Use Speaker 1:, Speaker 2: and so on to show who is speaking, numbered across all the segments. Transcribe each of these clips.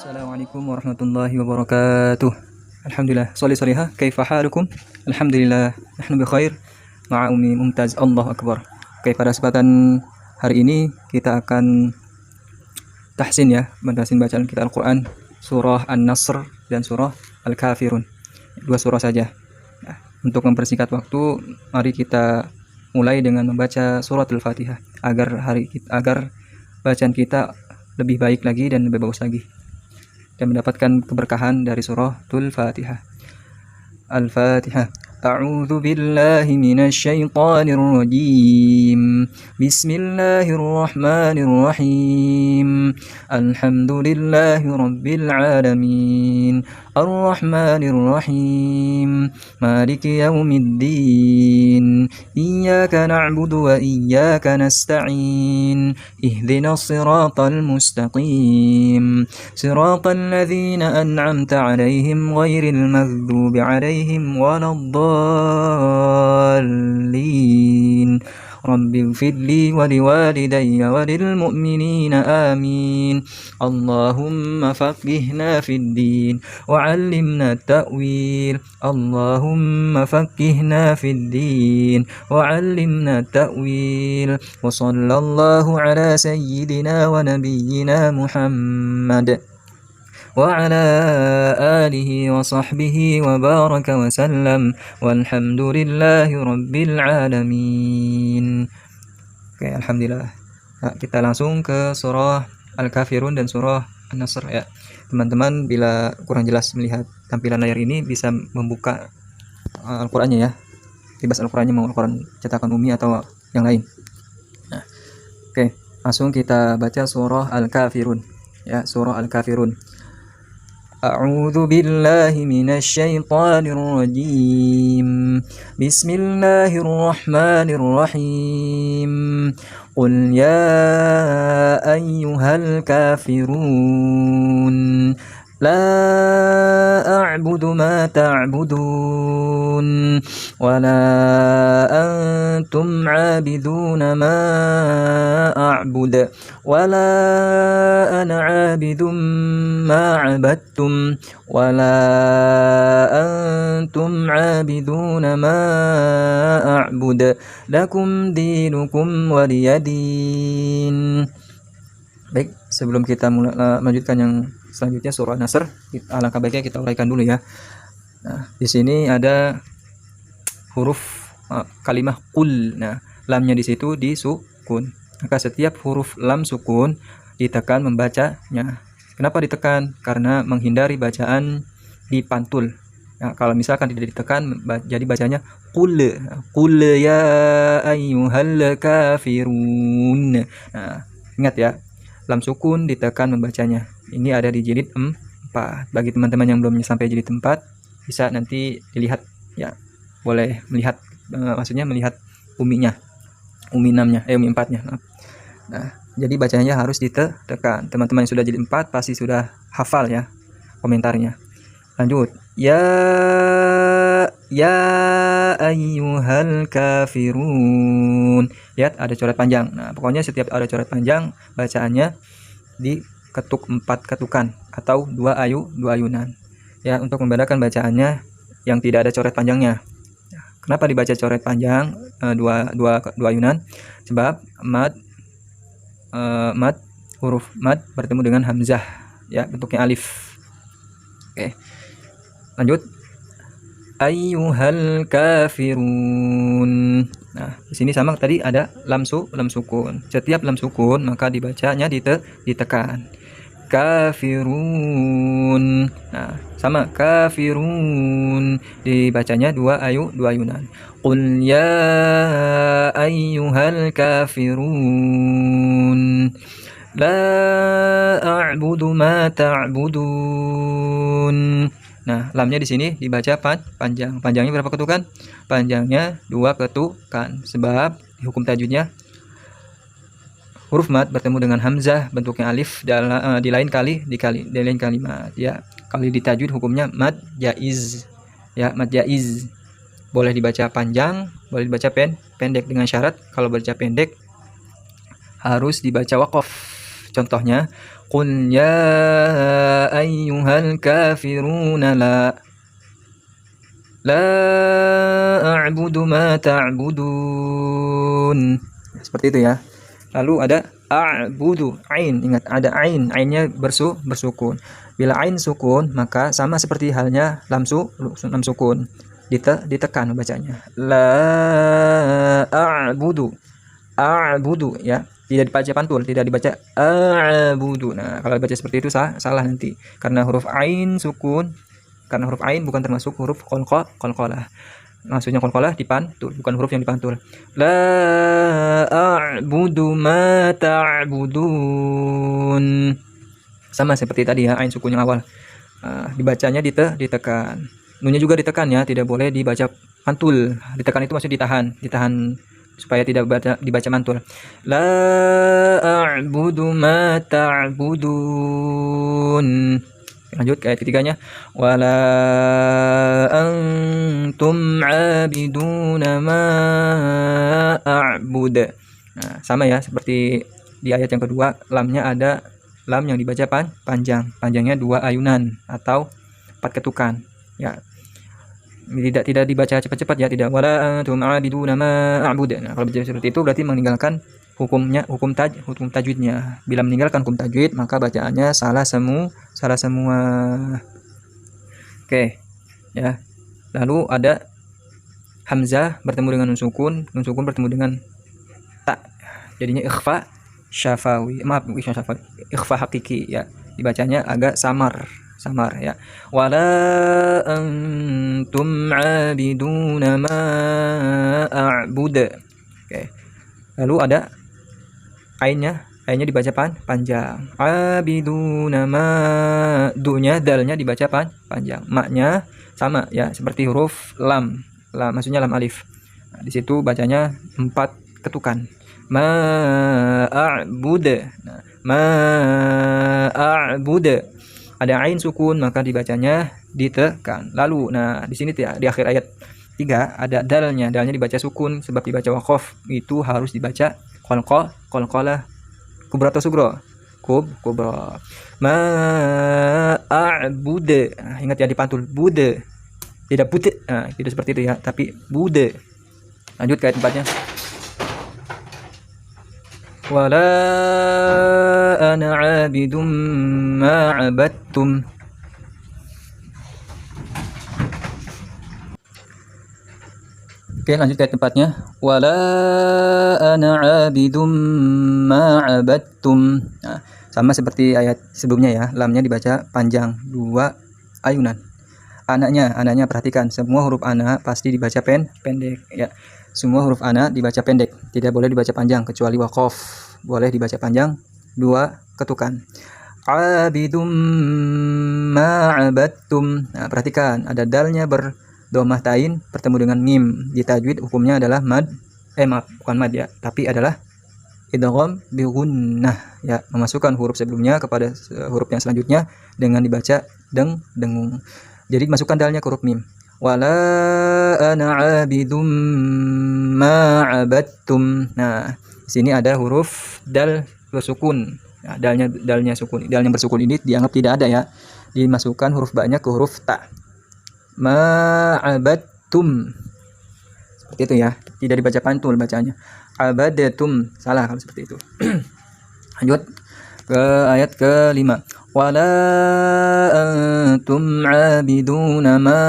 Speaker 1: Assalamualaikum warahmatullahi wabarakatuh. Alhamdulillah. Sholli-sholliha. Kaifa halukum? Alhamdulillah. Nahnu bi khair. Ma'a Ummi Mumtaz. Allahu Akbar. Oke, pada kesempatan hari ini kita akan tahsin ya, tahsin bacaan kita Al-Quran, surah An-Nasr dan surah Al-Kafirun. Dua surah saja. Nah, untuk mempersingkat waktu, mari kita mulai dengan membaca surat Al-Fatihah agar bacaan kita lebih baik lagi dan lebih bagus lagi dan mendapatkan keberkahan dari suratul Fatihah. Al-Fatihah. A'udzu billahi minasy syaithanir rajim. Bismillahirrahmanirrahim. Alhamdulillahi rabbil alamin. Arrahmanir rahim. Maliki yaumiddin. Iyyaka na'budu wa iyyaka nasta'in. Ihdinas siratal mustaqim. Siratal ladzina an'amta 'alaihim ghairil maghdubi 'alaihim waladdallin. Rabbighfirli wa liwalidayya wa lil mu'minina amin. Allahumma faqihna fid din wa 'allimna ta'wil. Allahumma faqihna fid din wa 'allimna ta'wil. Wa sallallahu ala sayyidina wa nabiyyina Muhammad wa ala alihi wa sahbihi wa baraka wa sallam walhamdulillahi rabbil alamin. Oke, alhamdulillah. Nah, kita langsung ke surah Al-Kafirun dan surah An-Nasr ya. Teman-teman bila kurang jelas melihat tampilan layar ini bisa membuka Al-Qur'annya ya. Libas Al-Qur'annya mau Al-Qur'an cetakan Umi atau yang lain. Nah, oke, langsung kita baca surah Al-Kafirun ya, surah Al-Kafirun. A'udzu billahi minasy syaithanir rajim. Bismillahirrahmanirrahim. Qul ya ayyuhal kafirun la a'budu ma ta'budun wa la antum 'abiduna ma a'bud wa la ana 'abidum ma 'abadtum wa la antum 'abiduna ma a'bud lakum dinukum waliyadin. Baik, sebelum kita melanjutkan yang selanjutnya surah Nasr, alangkah baiknya kita uraikan dulu ya. Nah, di sini ada huruf kalimah qul. Nah, lamnya di situ disukun. Maka setiap huruf lam sukun ditekan membacanya. Kenapa ditekan? Karena menghindari bacaan dipantul. Nah, kalau misalkan tidak ditekan jadi bacanya qul. Qul ya ayyuhal kafirun. Nah, ingat ya, lam sukun ditekan membacanya. Ini ada di jilid 4. Bagi teman-teman yang belum sampai jilid 4, bisa nanti dilihat ya. Boleh melihat maksudnya melihat uminya. Umi 6-nya, umi 4-nya. Nah, jadi bacanya harus ditekan. Teman-teman yang sudah jilid 4 pasti sudah hafal ya komentarnya. Lanjut. Ya ayyuhal kafirun. Lihat ada coret panjang. Nah, pokoknya setiap ada coret panjang bacaannya diketuk 4 ketukan atau 2 ayunan. Ya, untuk membedakan bacaannya yang tidak ada coret panjangnya. Kenapa dibaca coret panjang 2 ayunan? Sebab huruf mad bertemu dengan hamzah ya, bentuknya alif. Oke. Lanjut. Ayyuhal kafirun. Nah, di sini sama tadi ada lam sukun. Setiap lam sukun maka dibacanya ditekan. Kafirun. Nah, sama kafirun dibacanya 2 ayunan. Qul ya ayyuhal kafirun la a'budu ma ta'budun. Nah, lamnya di sini dibaca panjang. Panjangnya berapa ketukan? Panjangnya 2 ketukan. Sebab hukum tajwidnya huruf mad bertemu dengan hamzah bentuknya alif di lain kalimat ya. Kalau di tajwid hukumnya mad jaiz. Ya, mad jaiz. Boleh dibaca panjang, boleh dibaca pendek dengan syarat kalau baca pendek harus dibaca waqaf. Contohnya, qul ya ayyuhal kafiruna la a'budu ma ta'budun. Seperti itu ya. Lalu ada a'budu, ain. Ingat ada ain, ainnya bersukun. Bila ain sukun, maka sama seperti halnya lam sukun. Ditekan bacanya. La a'budu ya. Tidak dibaca pantul, tidak dibaca a'budu. Nah, kalau dibaca seperti itu salah nanti. Karena huruf ain sukun. Karena huruf ain bukan termasuk huruf qalqalah. Maksudnya qalqalah dipantul, bukan huruf yang dipantul. La a'budu ma ta'budun. Sama seperti tadi ya, ain sukun yang awal. Dibacanya ditekan. Nunnya juga ditekan ya, tidak boleh dibaca pantul. Ditekan itu maksudnya ditahan supaya tidak dibaca mantul. La a'budu ma ta'budun. Lanjut ke ayat ketiganya. Wala antum 'abiduna ma a'bud. Nah, sama ya seperti di ayat yang kedua, lamnya ada lam yang dibaca panjang. Panjangnya 2 ayunan atau 4 ketukan. Ya. Tidak dibaca cepat-cepat ya, tidak. Wala antum 'abiduna ma a'bud. Nah, kalau baca seperti itu berarti meninggalkan hukum tajwidnya. Bila meninggalkan hukum tajwid, maka bacaannya salah semua. Oke. Ya. Lalu ada hamzah bertemu dengan nun sukun bertemu dengan ta. Jadinya ikhfa syafawi. Maaf, bukan syafawi. Ikhfa hakiki ya. Dibacanya agak samar ya. Wala antum 'abiduna ma a'bud. Oke. Lalu ada ainnya dibaca panjang. Abiduna ma, dunya dalnya dibaca panjang. Maknya sama ya seperti huruf lam maksudnya lam alif. Nah, di situ bacanya 4 ketukan. Ma a'bud. Nah, ma a'bud. Ada ain sukun maka dibacanya ditekan. Lalu di sini di akhir ayat 3 ada dalnya dibaca sukun sebab dibaca waqaf, itu harus dibaca qalqalah kubra atau sugro? Kubra. Ma a'bud. Ingat ya dipantul bude. Tidak bude. Tidak seperti itu ya, tapi bude. Lanjut ke ayat 4-nya. Wala ana 'abidum ma 'abadtum. Oke, lanjut ke ayat 4-nya. Wala ana 'abidum ma 'abadtum. Nah, sama seperti ayat sebelumnya ya, lamnya dibaca panjang 2 ayunan. Anaknya perhatikan, semua huruf ana pasti dibaca pendek ya. Semua huruf ana dibaca pendek, tidak boleh dibaca panjang kecuali waqaf. Boleh dibaca panjang 2 ketukan. Abidum ma'abadtum. Nah, perhatikan ada dalnya berdomah tain bertemu dengan mim. Di tajwid hukumnya adalah bukan mad ya, tapi adalah idgham bi gunnah ya, memasukkan huruf sebelumnya kepada huruf yang selanjutnya dengan dibaca dengung. Jadi masukkan dalnya ke huruf mim. Wala ana 'abidum ma 'abadtum. Nah, di sini ada huruf dal bersukun. Nah, dalnya sukun. Dal yang bersukun ini dianggap tidak ada ya. Dimasukkan huruf ba-nya ke huruf ta. Ma 'abadtum. Seperti itu ya. Tidak dibaca pantul bacanya. Abadatum. Salah kalau seperti itu. Lanjut ke ayat ke-5. Wala antum 'abiduna ma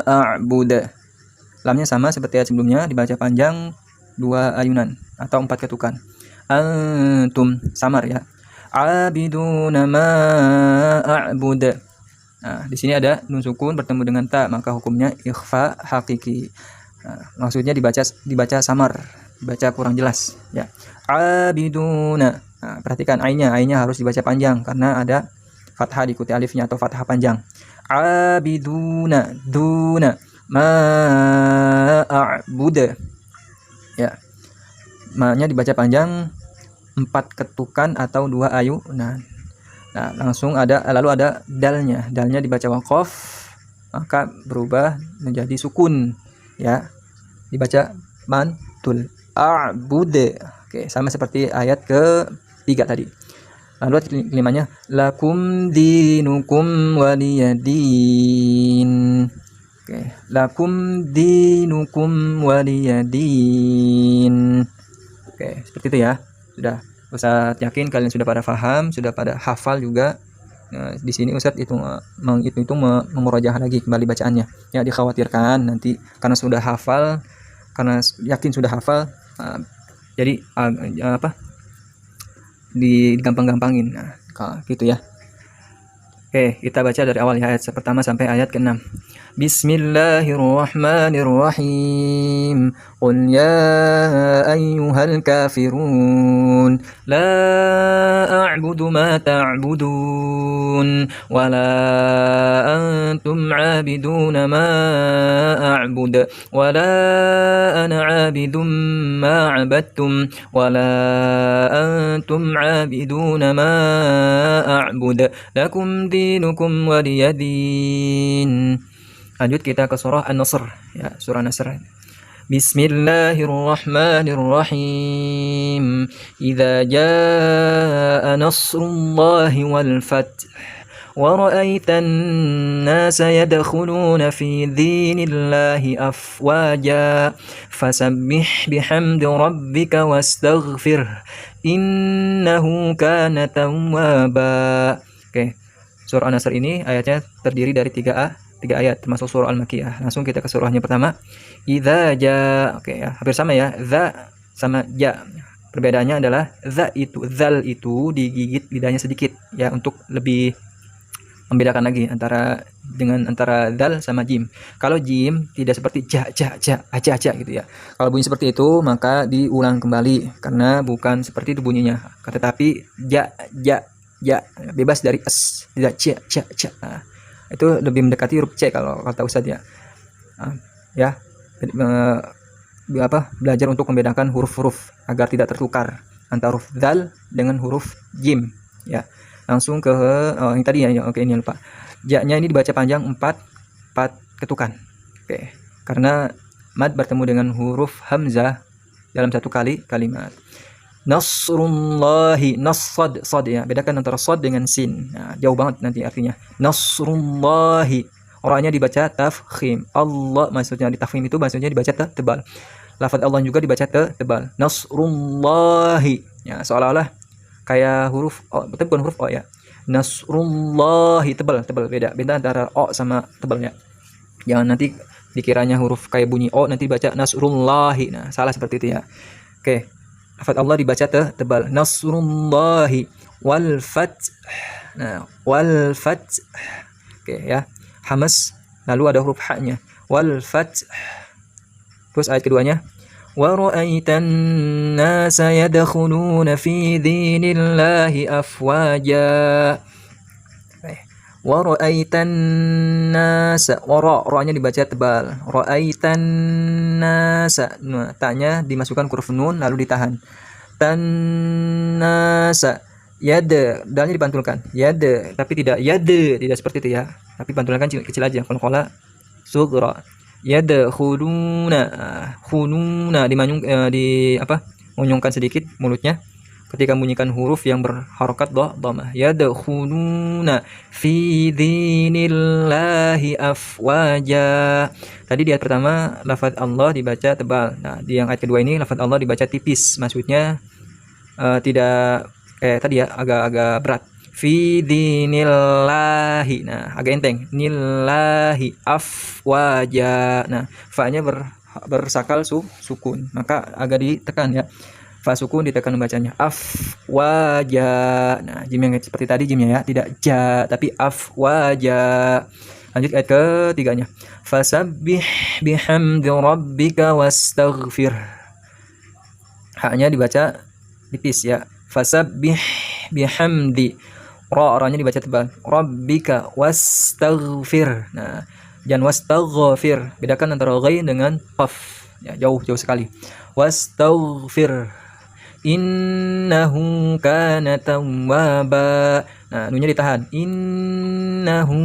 Speaker 1: a'bud. Lamnya sama seperti ayat sebelumnya, dibaca panjang 2 ayunan atau 4 ketukan. Antum samar ya. 'Abiduna ma a'bud. Nah, di sini ada nun sukun bertemu dengan ta, maka hukumnya ikhfa hakiki. Nah, maksudnya dibaca samar, dibaca kurang jelas ya. 'Abiduna. Nah, perhatikan ainnya harus dibaca panjang karena ada fathah diikuti alifnya atau fathah panjang. Abiduna, duna, ma'a'bud. Ya. Ma-nya dibaca panjang 4 ketukan atau 2 ayunan. Nah, lalu ada dalnya. Dalnya dibaca waqaf, maka berubah menjadi sukun ya. Dibaca mantul. A'bud. Oke, sama seperti ayat ke-3 tadi. Lalu ayat kelimanya lakum dinukum waliyadin. Oke, lakum dinukum waliyadin. Oke, seperti itu ya. Sudah, Ustadz yakin kalian sudah pada paham, sudah pada hafal juga. Nah, di sini Ustadz itu memurajaah lagi kembali bacaannya. Ya, dikhawatirkan nanti karena sudah hafal, karena yakin sudah hafal, jadi digampang-gampangin. Nah, gitu ya. Oke, kita baca dari awal ya, ayat pertama sampai ayat ke-6. Bismillahirrahmanirrahim. Qul ya ayyuhal kafirun la a'budu ma ta'budun wa la antum 'abiduna ma a'bud wa la ana 'abidum ma 'abadtum wa la antum 'abiduna ma a'bud lakum dinukum waliyadin. Lanjut kita ke surah An-Nasr ya, surah Nasr. Bismillahirrahmanirrahim. Idza jaa nasrullahi wal fath wa ra'aitan nasa yadkhuluna fi dinillahi afwaja fasabbih bihamdi rabbika wastaghfir innahu kana tawwaba. Oke. Surah An-Nasr ini ayatnya terdiri dari 3 ayat, termasuk surah Al-Makkiyah. Langsung kita ke surahnya pertama. Idza ja. Oke ya, hampir sama ya. Za sama ja. Perbedaannya adalah zal itu digigit lidahnya sedikit ya, untuk lebih membedakan lagi antara zal sama jim. Kalau jim tidak seperti ja aja gitu ya. Kalau bunyi seperti itu maka diulang kembali karena bukan seperti itu bunyinya. Tetapi ja bebas dari s, tidak c. Nah, itu lebih mendekati huruf C kalau kata Ustadz ya. Ya, belajar untuk membedakan huruf-huruf agar tidak tertukar antara huruf zal dengan huruf jim ya. Langsung ke yang tadi ya. Oke, ini lupa. Ja-nya ini dibaca panjang 4 ketukan. Oke. Karena mad bertemu dengan huruf hamzah dalam satu kalimat. Nasrullahi, nasad ya, bedakan antara sad dengan sin. Nah, jauh banget nanti artinya. Nasrullahi, orangnya dibaca tafkhim. Allah maksudnya di tafkhim itu maksudnya dibaca tebal. Lafaz Allah juga dibaca tebal. Nasrullahi, ya seolah-olah kayak huruf o, tapi bukan huruf o ya. Nasrullahi tebal beda antara o sama tebalnya. Jangan nanti dikiranya huruf kayak bunyi o nanti baca nasrullahi. Nah, salah seperti itu ya. Oke. Lafaz Allah dibaca tebal. Nasrullahi wal fath. Nah, wal fath. Oke ya. Hamas lalu ada huruf ha-nya. Wal fath. Terus ayat keduanya. Wa ra'aitan nasa yadkhuluna fi dinillahi afwaja. Wa ra'aitan nasa, ra-nya dibaca tebal. Ra'aitan nasa, nah, ta-nya dimasukkan huruf nun lalu ditahan. Tan nasa, yada, dalnya dipantulkan. Yada, tapi tidak yada, tidak seperti itu ya. Tapi pantulkan kecil aja. Qalqalah sughra. Yada khununa monyongkan sedikit mulutnya ketika membunyikan huruf yang berharokat dhammah. Yadkhuluna fi dinillahi afwaja. Tadi di ayat pertama lafaz Allah dibaca tebal. Nah, di yang ayat kedua ini lafaz Allah dibaca tipis. Maksudnya tidak tadi ya agak berat. Fi dinillahi. Nah, agak enteng. Nillahi afwaja. Nah, fa-nya bersakal sukun. Maka agak ditekan ya. Fa sukun ditekan membacanya. Afwaja. Nah, jim yang seperti tadi jimnya ya, tidak ja tapi afwaja. Lanjut ayat ketiganya. Fasabbih bihamdi rabbika wastaghfir. Haknya dibaca tipis ya. Fasabbih bihamdi. Ra-nya dibaca tebal. Rabbika wastaghfir. Nah, jangan wastaghfir. Bedakan antara ghain dengan qaf. Ya, jauh sekali. Wastaghfir. Innahu kana tawwaba. Nah, nunya ditahan. Innahu,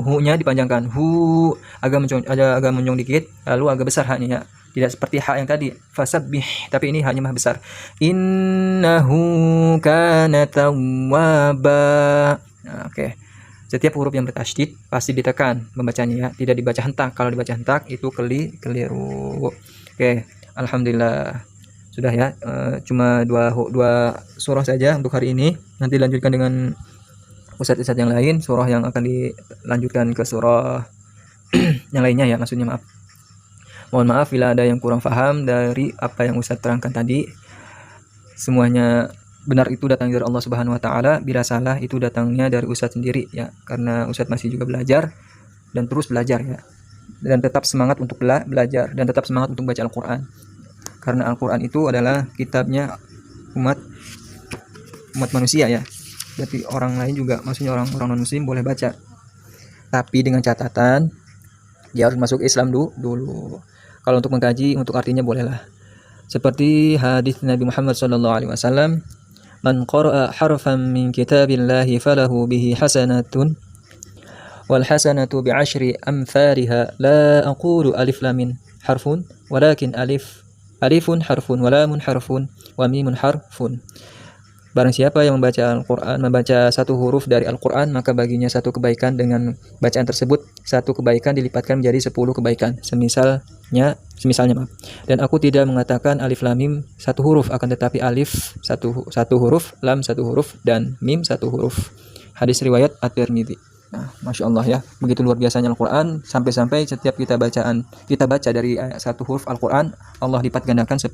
Speaker 1: hu-nya dipanjangkan. Hu agak menjong dikit, lalu agak besar ha-nya ya. Tidak seperti ha yang tadi, fasabbih, tapi ini haknya maha besar. Innahu kana tawwaba. Nah, oke. Setiap huruf yang bertasydid pasti ditekan membacanya ya, tidak dibaca hentak. Kalau dibaca hentak itu keliru. Oke, alhamdulillah. Sudah ya, cuma dua surah saja untuk hari ini. Nanti lanjutkan dengan ustadz-ustadz yang lain, surah yang akan dilanjutkan ke surah yang lainnya ya, maksudnya maaf. Mohon maaf bila ada yang kurang paham dari apa yang ustadz terangkan tadi. Semuanya benar itu datang dari Allah Subhanahu wa taala, bila salah itu datangnya dari ustadz sendiri ya, karena ustadz masih juga belajar dan terus belajar ya. Dan tetap semangat untuk belajar dan tetap semangat untuk baca Al-Qur'an. Karena Al-Qur'an itu adalah kitabnya umat manusia ya. Berarti orang lain juga, maksudnya orang non muslim boleh baca. Tapi dengan catatan dia harus masuk Islam dulu. Kalau untuk mengkaji, untuk artinya bolehlah. Seperti hadis Nabi Muhammad SAW, "Man qara'a harfan min kitabillahi falahu bihi hasanatun wal hasanatu bi'ashri amthaliha la aqulu alif lam mim harfun walakin alifun harfun wa lamun harfun wa mimun harfun." Barang siapa yang membaca Al-Quran, membaca satu huruf dari Al-Quran, maka baginya satu kebaikan dengan bacaan tersebut, satu kebaikan dilipatkan menjadi 10 kebaikan. Semisalnya maaf. Dan aku tidak mengatakan alif lam mim satu huruf, akan tetapi alif satu huruf, lam satu huruf, dan mim satu huruf. Hadis riwayat At-Tirmidzi. Nah, masya Allah ya, begitu luar biasanya Al-Quran, sampai setiap kita baca dari satu huruf Al-Quran, Allah lipat gandakan 10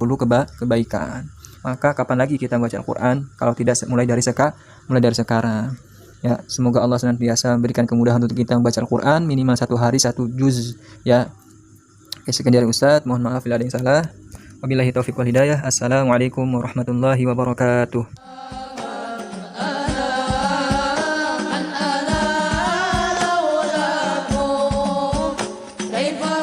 Speaker 1: kebaikan. Maka kapan lagi kita baca Al-Quran kalau tidak mulai dari sekarang ya. Semoga Allah senantiasa memberikan kemudahan untuk kita membaca Al-Quran, minimal 1 hari 1 juz ya. Oke, sekian dari Ustadz, mohon maaf bila ada yang salah. Wabillahi taufiq wal hidayah. Assalamualaikum warahmatullahi wabarakatuh.
Speaker 2: كيف